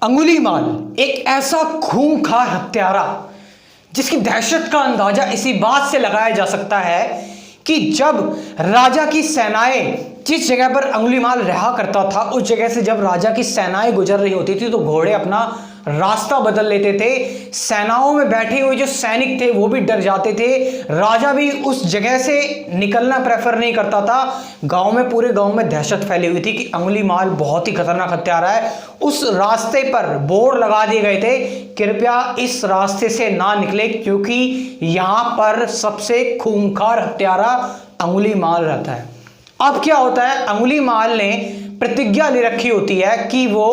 अंगुलीमाल एक ऐसा खूंखार हत्यारा जिसकी दहशत का अंदाजा इसी बात से लगाया जा सकता है कि जब राजा की सेनाएं जिस जगह पर अंगुलीमाल रहा करता था उस जगह से जब राजा की सेनाएं गुजर रही होती थी तो घोड़े अपना रास्ता बदल लेते थे। सेनाओं में बैठे हुए जो सैनिक थे वो भी डर जाते थे। राजा भी उस जगह से निकलना प्रेफर नहीं करता था। गांव में, पूरे गांव में दहशत फैली हुई थी कि अंगुलीमाल बहुत ही खतरनाक हत्यारा है। उस रास्ते पर बोर्ड लगा दिए गए थे, कृपया इस रास्ते से ना निकले क्योंकि यहां पर सबसे खूंखार हत्यारा अंगुलीमाल रहता है। अब क्या होता है, अंगुलीमाल ने प्रतिज्ञा ले रखी होती है कि वो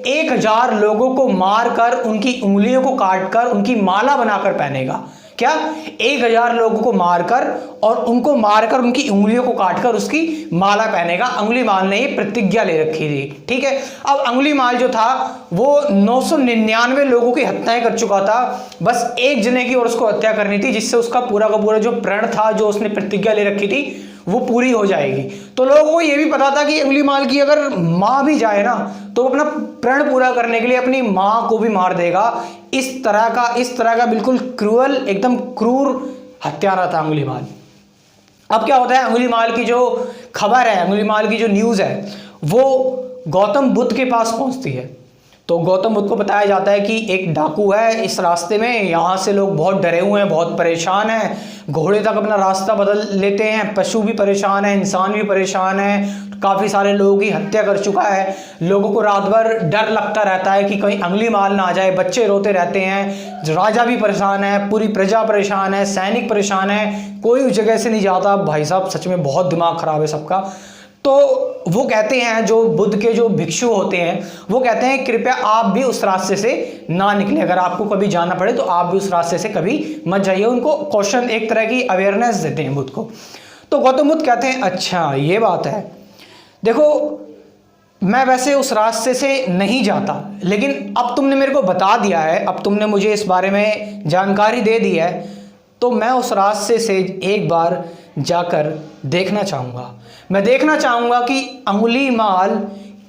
1000 लोगों को मारकर उनकी उंगलियों को काटकर उनकी माला बनाकर पहनेगा। क्या 1000 लोगों को मारकर और उनको मारकर उनकी उंगलियों को काटकर उसकी माला पहनेगा। अंगुलीमाल ने ये प्रतिज्ञा ले रखी थी। ठीक है, अब अंगुलीमाल जो था वो 999 लोगों की हत्याएं कर चुका था। बस एक जने की और उसको हत्या करनी थी जिससे उसका पूरा का पूरा जो प्रण था, जो उसने प्रतिज्ञा ले रखी थी, वो पूरी हो जाएगी। तो लोगों को यह भी पता था कि अंगुलीमाल की अगर मां भी जाए ना तो वो अपना प्रण पूरा करने के लिए अपनी मां को भी मार देगा। इस तरह का बिल्कुल क्रूअल, एकदम क्रूर हत्यारा था अंगुलीमाल। अब क्या होता है, अंगुलीमाल की जो खबर है, अंगुलीमाल की जो न्यूज़ है वो गौतम बुद्ध के पास पहुंचती है। तो गौतम बुद्ध को बताया जाता है कि एक डाकू है इस रास्ते में, यहाँ से लोग बहुत डरे हुए हैं, बहुत परेशान हैं, घोड़े तक अपना रास्ता बदल लेते हैं, पशु भी परेशान है, इंसान भी परेशान है, काफ़ी सारे लोगों की हत्या कर चुका है। लोगों को रात भर डर लगता रहता है कि कहीं अंगुलीमाल ना आ जाए, बच्चे रोते रहते हैं, राजा भी परेशान है, पूरी प्रजा परेशान है, सैनिक परेशान है, कोई उस जगह से नहीं जाता। भाई साहब सच में बहुत दिमाग खराब है सबका। तो वो कहते हैं, जो बुद्ध के जो भिक्षु होते हैं वो कहते हैं कृपया आप भी उस रास्ते से ना निकलें, अगर आपको कभी जाना पड़े तो आप भी उस रास्ते से कभी मत जाइए। उनको क्वेश्चन, एक तरह की अवेयरनेस देते हैं बुद्ध को। तो गौतम बुद्ध कहते हैं अच्छा ये बात है, देखो मैं वैसे उस रास्ते से नहीं जाता, लेकिन अब तुमने मेरे को बता दिया है, अब तुमने मुझे इस बारे में जानकारी दे दी है, तो मैं उस रास्ते से एक बार जाकर देखना चाहूँगा। मैं देखना चाहूँगा कि अंगुलीमाल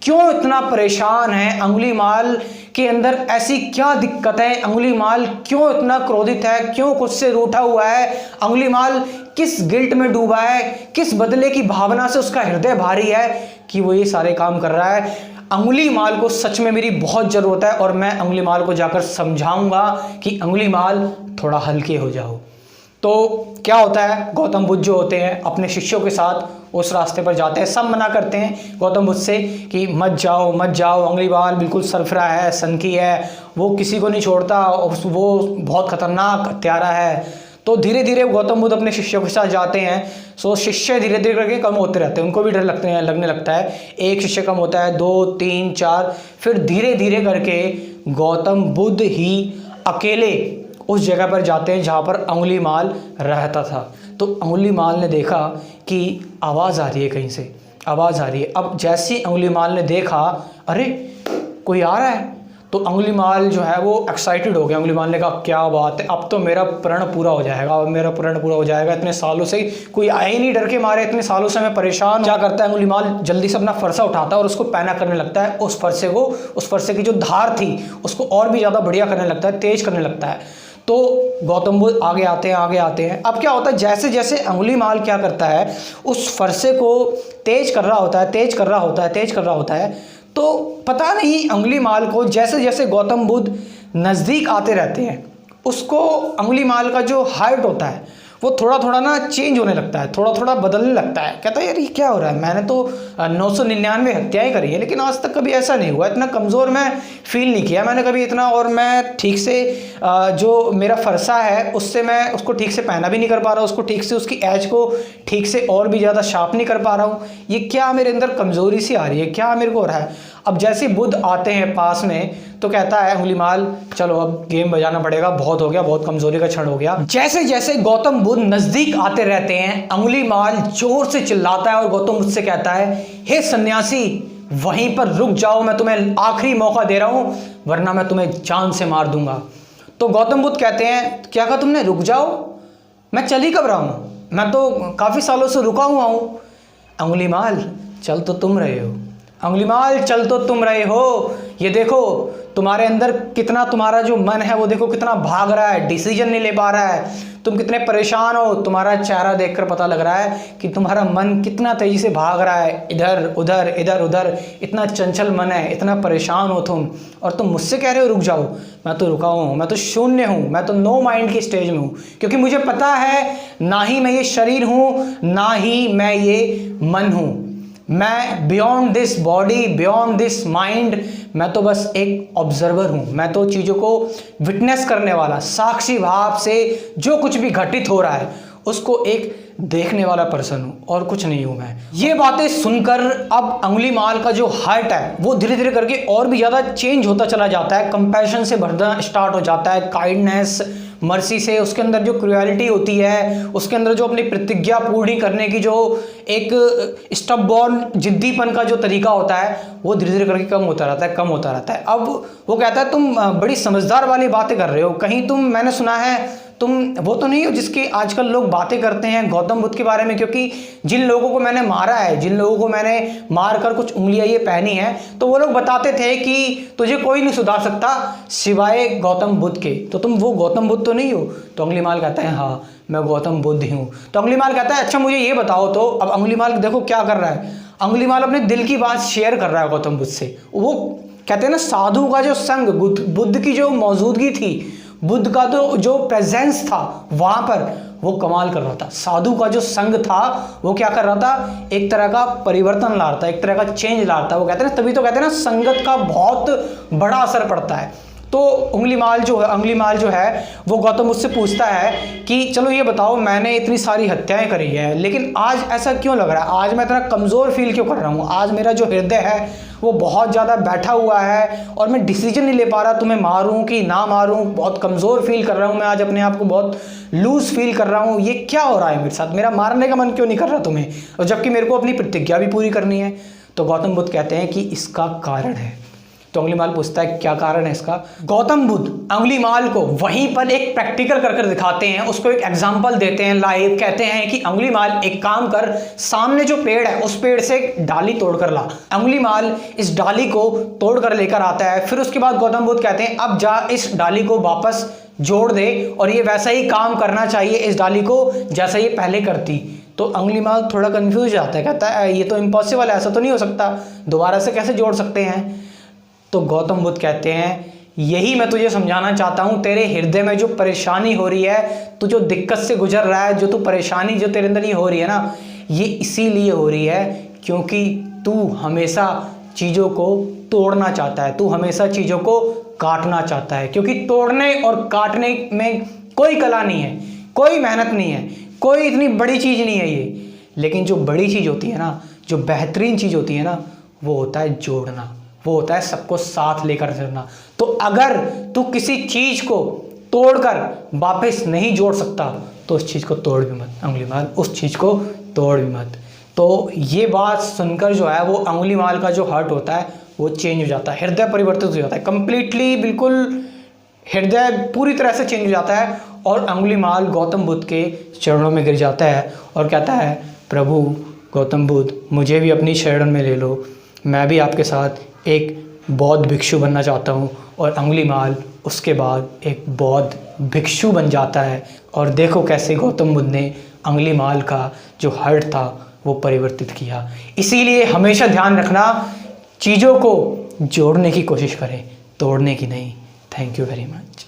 क्यों इतना परेशान है, अंगुलीमाल के अंदर ऐसी क्या दिक्कत है, अंगुलीमाल क्यों इतना क्रोधित है, क्यों खुद से रूठा हुआ है, अंगुलीमाल किस गिल्ट में डूबा है, किस बदले की भावना से उसका हृदय भारी है कि वो ये सारे काम कर रहा है। अंगुलीमाल को सच में मेरी बहुत ज़रूरत है और मैं अंगुलीमाल को जाकर समझाऊंगा कि अंगुलीमाल थोड़ा हल्के हो जाओ। तो क्या होता है, गौतम बुद्ध जो होते हैं अपने शिष्यों के साथ उस रास्ते पर जाते हैं। सब मना करते हैं गौतम बुद्ध से कि मत जाओ मत जाओ, अंगुलीमाल बिल्कुल सरफरा है, सनकी है, वो किसी को नहीं छोड़ता, वो बहुत खतरनाक हत्यारा है। तो धीरे धीरे गौतम बुद्ध अपने शिष्यों के साथ जाते हैं। सो शिष्य धीरे धीरे करके कम होते रहते हैं, उनको भी डर लगने लगता है। एक शिष्य कम होता है, 2 3 4, फिर धीरे धीरे करके गौतम बुद्ध ही अकेले उस जगह पर जाते हैं जहाँ पर अंगुलीमाल रहता था। तो अंगुलीमाल ने देखा कि आवाज़ आ रही है, कहीं से आवाज़ आ रही है। अब जैसे ही अंगुलीमाल ने देखा अरे कोई आ रहा है, तो अंगुलीमाल जो है वो एक्साइटेड हो गया। अंगुलीमाल ने कहा क्या बात है, अब तो मेरा प्रण पूरा हो जाएगा, अब मेरा प्रण पूरा हो जाएगा। इतने सालों से कोई आए ही नहीं डर के मारे, इतने सालों से मैं परेशान। क्या करता है अंगुलीमाल, जल्दी से अपना फरसा उठाता है और उसको पैना करने लगता है। उस फरसे की जो धार थी उसको और भी ज़्यादा बढ़िया करने लगता है, तेज करने लगता है। तो गौतम बुद्ध आगे आते हैं। अब क्या होता है, जैसे जैसे अंगुलीमाल क्या करता है, उस फरसे को तेज कर रहा होता है, तो पता नहीं अंगुलीमाल को जैसे जैसे गौतम बुद्ध नज़दीक आते रहते हैं, उसको अंगुलीमाल का जो हाइट होता है वो थोड़ा थोड़ा ना चेंज होने लगता है, थोड़ा थोड़ा बदलने लगता है। कहता है यार ये क्या हो रहा है, मैंने तो 999 हत्याएं करी है लेकिन आज तक कभी ऐसा नहीं हुआ, इतना कमज़ोर मैं फील नहीं किया मैंने कभी इतना, और मैं ठीक से जो मेरा फरसा है उससे मैं उसको ठीक से पहना भी नहीं कर पा रहा हूँ, उसको ठीक से उसकी एज को ठीक से और भी ज़्यादा शार्प नहीं कर पा रहा हूँ। ये क्या मेरे अंदर कमज़ोरी सी आ रही है, क्या मेरे को हो रहा है। अब जैसे बुद्ध आते हैं पास में तो कहता है अंगुलीमाल चलो अब गेम बजाना पड़ेगा, बहुत हो गया, बहुत कमजोरी का क्षण हो गया। जैसे जैसे गौतम बुद्ध नजदीक आते रहते हैं अंगुलीमाल जोर से चिल्लाता है और गौतम बुद्ध से कहता है हे सन्यासी वहीं पर रुक जाओ, मैं तुम्हें आखिरी मौका दे रहा हूं वरना मैं तुम्हें जान से मार दूंगा। तो गौतम बुद्ध कहते हैं क्या कहा तुमने, रुक जाओ, मैं चल ही कब रहा हूं, मैं तो काफी सालों से रुका हुआ हूं। अंगुलीमाल चल तो तुम रहे हो, अंगुलीमाल चल तो तुम रहे हो, ये देखो तुम्हारे अंदर कितना, तुम्हारा जो मन है वो देखो कितना भाग रहा है, डिसीजन नहीं ले पा रहा है, तुम कितने परेशान हो, तुम्हारा चेहरा देखकर पता लग रहा है कि तुम्हारा मन कितना तेजी से भाग रहा है, इधर उधर इधर उधर, इतना चंचल मन है, इतना परेशान हो तुम, और तुम मुझसे कह रहे हो रुक जाओ। मैं तो रुका हूँ, मैं तो शून्य हूँ, मैं तो नो माइंड की स्टेज में हूँ, क्योंकि मुझे पता है ना ही मैं ये शरीर हूँ, ना ही मैं ये मन हूँ, मैं beyond this body, beyond this mind, मैं तो बस एक ऑब्जर्वर हूँ, मैं तो चीज़ों को विटनेस करने वाला, साक्षी भाव से जो कुछ भी घटित हो रहा है उसको एक देखने वाला पर्सन हूँ, और कुछ नहीं हूँ मैं। ये बातें सुनकर अब अंगुलीमाल का जो हार्ट है वो धीरे धीरे करके और भी ज़्यादा चेंज होता चला जाता है, कंपैशन से भरना स्टार्ट हो जाता है, काइंडनेस, मर्सी से, उसके अंदर जो क्रुएलिटी होती है, उसके अंदर जो अपनी प्रतिज्ञा पूरी करने की जो एक स्टबबॉर्न जिद्दीपन का जो तरीका होता है वो धीरे धीरे करके कम होता रहता है, कम होता रहता है। अब वो कहता है तुम बड़ी समझदार वाली बातें कर रहे हो, कहीं तुम, मैंने सुना है तुम वो तो नहीं हो जिसकी आजकल लोग बातें करते हैं गौतम बुद्ध के बारे में, क्योंकि जिन लोगों को मैंने मारा है, जिन लोगों को मैंने मार कर कुछ उंगलियां ये पहनी हैं, तो वो लोग बताते थे कि तुझे कोई नहीं सुधार सकता सिवाय गौतम बुद्ध के, तो तुम वो गौतम बुद्ध तो नहीं हो। तो अंगुलीमाल कहता है हाँ मैं गौतम बुद्ध ही हूँ। तो अंगुलीमाल कहता है अच्छा मुझे ये बताओ, तो अब अंगुलीमाल देखो क्या कर रहा है, अंगुलीमाल अपने दिल की बात शेयर कर रहा है गौतम बुद्ध से। वो कहते हैं ना साधु का जो संग, बुद्ध की जो मौजूदगी थी, बुद्ध का तो जो प्रेजेंस था वहां पर, वो कमाल कर रहा था। साधु का जो संग था वो क्या कर रहा था, एक तरह का परिवर्तन ला रहा था, एक तरह का चेंज ला रहा था। वो कहते हैं तभी तो कहते हैं ना संगत का बहुत बड़ा असर पड़ता है। तो अंगुलीमाल जो है वो गौतम बुद्ध से पूछता है कि चलो ये बताओ मैंने इतनी सारी हत्याएं करी है, लेकिन आज ऐसा क्यों लग रहा है, आज मैं इतना कमज़ोर फील क्यों कर रहा हूँ, आज मेरा जो हृदय है वो बहुत ज़्यादा बैठा हुआ है और मैं डिसीजन नहीं ले पा रहा, तुम्हें मारूं कि ना मारूं, बहुत कमज़ोर फील कर रहा हूं मैं, आज अपने आप को बहुत लूज़ फील कर रहा हूं, ये क्या हो रहा है मेरे साथ, मेरा मारने का मन क्यों नहीं कर रहा तुम्हें, और जबकि मेरे को अपनी प्रतिज्ञा भी पूरी करनी है। तो गौतम बुद्ध कहते हैं कि इसका कारण है। तो अंगुलीमाल पूछता है क्या कारण है इसका। गौतम बुद्ध अंगुलीमाल को वहीं पर एक प्रैक्टिकल कर दिखाते हैं, उसको एक एग्जांपल देते हैं लाइव। कहते हैं कि अंगुलीमाल एक काम कर, सामने जो पेड़ है उस पेड़ से एक डाली तोड़ कर ला। अंगुलीमाल इस डाली को तोड़ कर लेकर आता है। फिर उसके बाद गौतम बुद्ध कहते हैं अब जा इस डाली को वापस जोड़ दे और ये वैसा ही काम करना चाहिए इस डाली को जैसा ये पहले करती। तो अंगुलीमाल थोड़ा कंफ्यूज जाता है, कहता है ये तो इम्पॉसिबल है, ऐसा तो नहीं हो सकता, दोबारा से कैसे जोड़ सकते हैं। तो गौतम बुद्ध कहते हैं यही मैं तुझे समझाना चाहता हूँ, तेरे हृदय में जो परेशानी हो रही है, तू जो दिक्कत से गुजर रहा है, जो तू परेशानी जो तेरे अंदर ये हो रही है ना, ये इसीलिए हो रही है क्योंकि तू हमेशा चीज़ों को तोड़ना चाहता है, तू हमेशा चीज़ों को काटना चाहता है, क्योंकि तोड़ने और काटने में कोई कला नहीं है, कोई मेहनत नहीं है, कोई इतनी बड़ी चीज़ नहीं है ये। लेकिन जो बड़ी चीज़ होती है ना, जो बेहतरीन चीज़ होती है ना, वो होता है जोड़ना, वो होता है सबको साथ लेकर चलना। तो अगर तू किसी चीज को तोड़कर वापस नहीं जोड़ सकता तो उस चीज को तोड़ भी मत अंगुलीमाल, उस चीज को तोड़ भी मत। तो ये बात सुनकर जो है वो अंगुलीमाल का जो हार्ट होता है वो चेंज हो जाता है, हृदय परिवर्तित हो जाता है, कंप्लीटली बिल्कुल हृदय पूरी तरह से चेंज हो जाता है। और अंगुलीमाल गौतम बुद्ध के चरणों में गिर जाता है और कहता है प्रभु गौतम बुद्ध मुझे भी अपनी शरण में ले लो, मैं भी आपके साथ एक बौद्ध भिक्षु बनना चाहता हूँ। और अंगुलीमाल उसके बाद एक बौद्ध भिक्षु बन जाता है। और देखो कैसे गौतम बुद्ध ने अंगुलीमाल का जो हार्ट था वो परिवर्तित किया। इसीलिए हमेशा ध्यान रखना, चीज़ों को जोड़ने की कोशिश करें, तोड़ने की नहीं। Thank you very much.